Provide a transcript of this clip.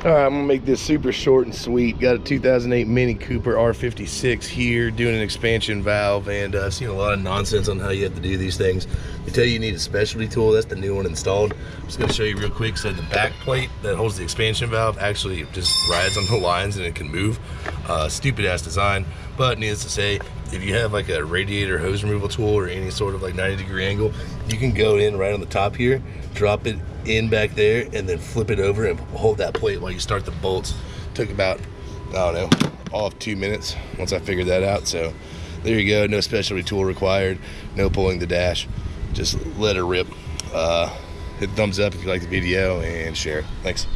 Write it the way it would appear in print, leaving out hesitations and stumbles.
All right, I'm gonna make this super short and sweet. Got a 2008 Mini Cooper R56 here doing an expansion valve, and I've seen a lot of nonsense on how you have to do these things. They tell you need a specialty tool. That's the new one installed. I'm just gonna show you real quick. So the back plate that holds the expansion valve actually just rides on the lines and it can move. Stupid ass design, but needless to say, if you have like a radiator hose removal tool or any sort of like 90-degree angle, you can go in right on the top here, drop it in back there, and then flip it over and hold that plate while you start the bolts. Took about, I don't know, all of 2 minutes once I figured that out. So there you go, no specialty tool required, no pulling the dash, just let her rip. Hit the thumbs up if you like the video and share it. Thanks.